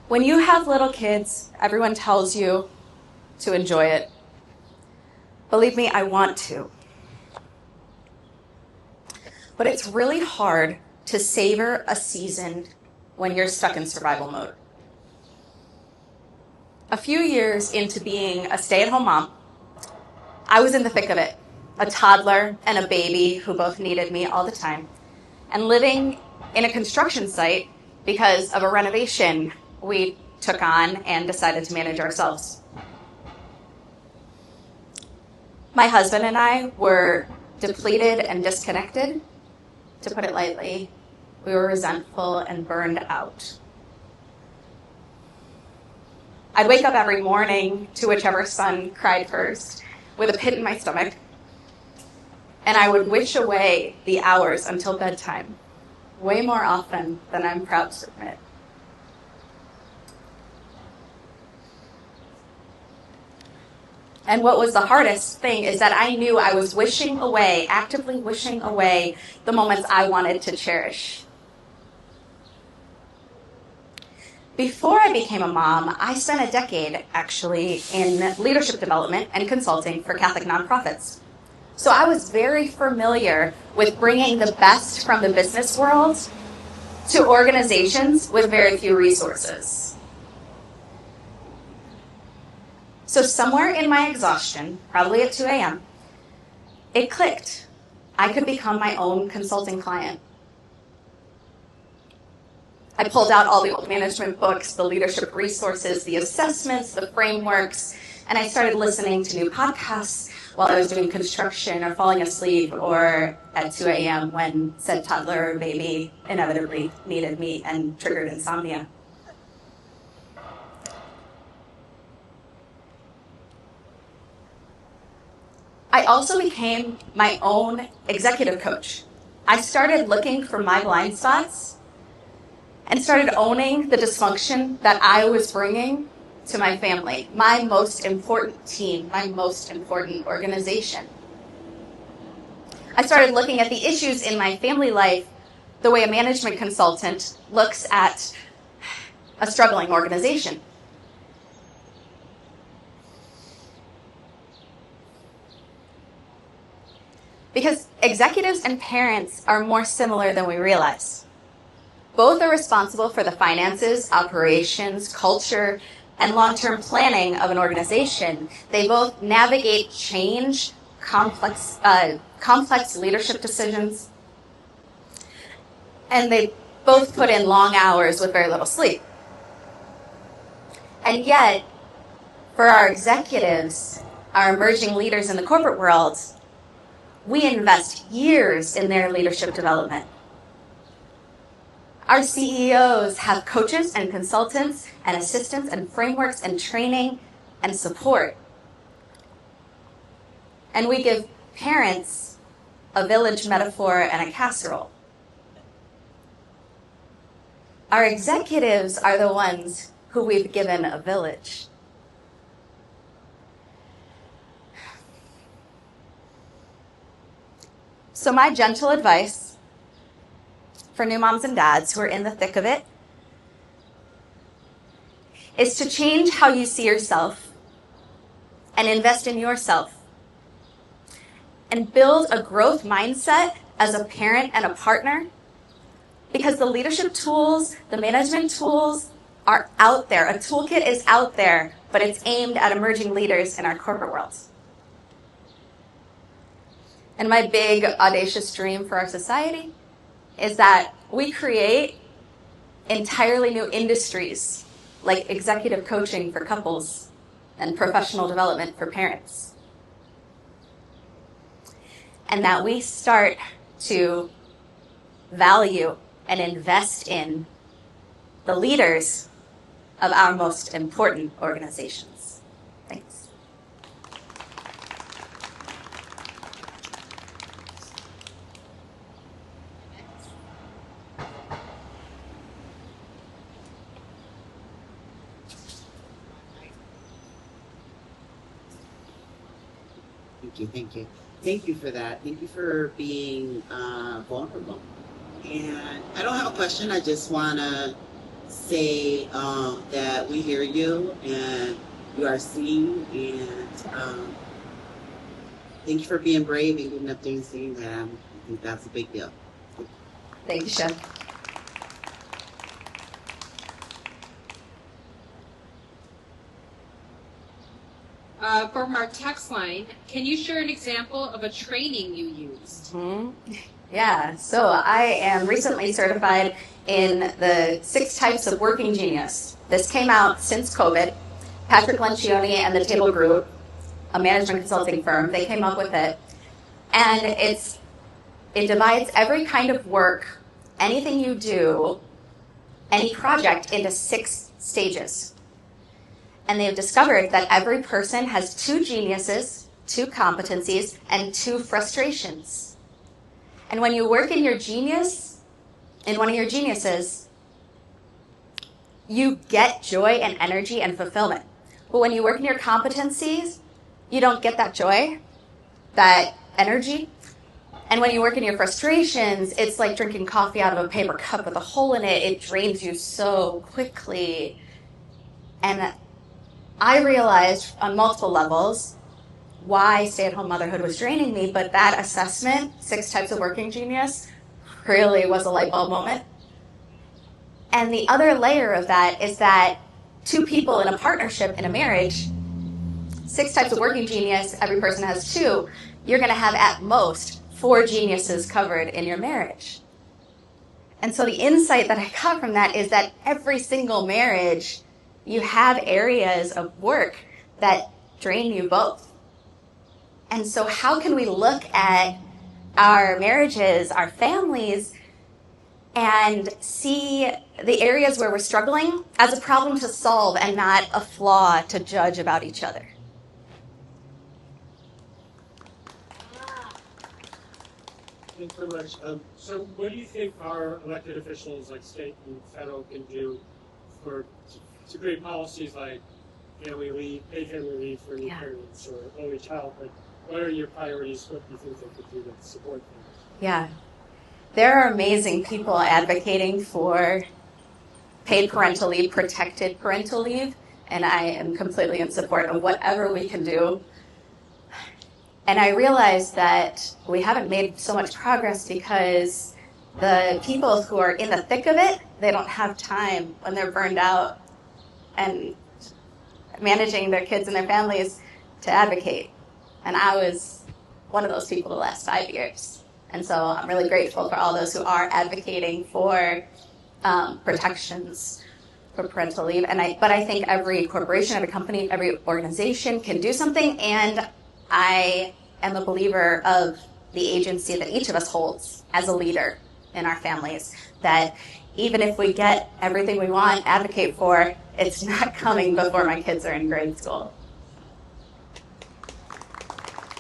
When you have little kids, everyone tells you to enjoy it. Believe me, I want to. But it's really hard to savor a season when you're stuck in survival mode. A few years into being a stay-at-home mom, I was in the thick of it. A toddler and a baby who both needed me all the time. And living in a construction site because of a renovation we took on and decided to manage ourselves. My husband and I were depleted and disconnected, to put it lightly. We were resentful and burned out. I'd wake up every morning to whichever son cried first, with a pit in my stomach, and I would wish away the hours until bedtime, way more often than I'm proud to admit. And what was the hardest thing is that I knew I was wishing away, actively wishing away, the moments I wanted to cherish. Before I became a mom, I spent a decade, actually, in leadership development and consulting for Catholic nonprofits. So I was very familiar with bringing the best from the business world to organizations with very few resources. So somewhere in my exhaustion, probably at 2 a.m., it clicked. I could become my own consulting client. I pulled out all the old management books, the leadership resources, the assessments, the frameworks, and I started listening to new podcasts while I was doing construction or falling asleep or at 2 a.m. when said toddler or baby inevitably needed me and triggered insomnia. I also became my own executive coach. I started looking for my blind spots and started owning the dysfunction that I was bringing to my family, my most important team, my most important organization. I started looking at the issues in my family life the way a management consultant looks at a struggling organization. Because executives and parents are more similar than we realize. Both are responsible for the finances, operations, culture, and long-term planning of an organization. They both navigate change, complex leadership decisions, and they both put in long hours with very little sleep. And yet, for our executives, our emerging leaders in the corporate world, we invest years in their leadership development. Our CEOs have coaches and consultants and assistants and frameworks and training and support. And we give parents a village metaphor and a casserole. Our executives are the ones who we've given a village. So my gentle advice for new moms and dads who are in the thick of it is to change how you see yourself and invest in yourself and build a growth mindset as a parent and a partner, because the leadership tools, the management tools are out there. A toolkit is out there, but it's aimed at emerging leaders in our corporate world. And my big audacious dream for our society is that we create entirely new industries like executive coaching for couples and professional development for parents. And that we start to value and invest in the leaders of our most important organizations. Thanks. Thank you. Thank you for that. Thank you for being vulnerable. And I don't have a question. I just want to say that we hear you and you are seen, and thank you for being brave and getting up there and saying that. I think that's a big deal. Thank you, Chef. From our text line, can you share an example of a training you used? Yeah, so I am recently certified in the 6 types of working genius. This came out since COVID. Patrick Lencioni and the Table Group, a management consulting firm, they came up with it. And it divides every kind of work, anything you do, any project into 6 stages. And they've discovered that every person has 2 geniuses, 2 competencies, and 2 frustrations. And when you work in your genius, in one of your geniuses, you get joy and energy and fulfillment. But when you work in your competencies, you don't get that joy, that energy. And when you work in your frustrations, it's like drinking coffee out of a paper cup with a hole in it. It drains you so quickly. And I realized on multiple levels why stay-at-home motherhood was draining me, but that assessment, 6 types of working genius, really was a light bulb moment. And the other layer of that is that 2 people in a partnership, in a marriage, 6 types of working genius, every person has 2, you're going to have at most 4 geniuses covered in your marriage. And so the insight that I got from that is that every single marriage, you have areas of work that drain you both. And so how can we look at our marriages, our families, and see the areas where we're struggling as a problem to solve and not a flaw to judge about each other? Thanks very much. So what do you think our elected officials, like state and federal, can do to create policies like family leave, paid family leave for new parents or only childhood? What are your priorities? What do you think they could do to support them? Yeah. There are amazing people advocating for paid parental leave, protected parental leave, and I am completely in support of whatever we can do. And I realized that we haven't made so much progress because the people who are in the thick of it, they don't have time when they're burned out and managing their kids and their families to advocate. And I was one of those people the last 5 years. And so I'm really grateful for all those who are advocating for protections for parental leave. But I think every corporation, every company, every organization can do something. And I am a believer of the agency that each of us holds as a leader in our families, that even if we get everything we want, advocate for, it's not coming before my kids are in grade school.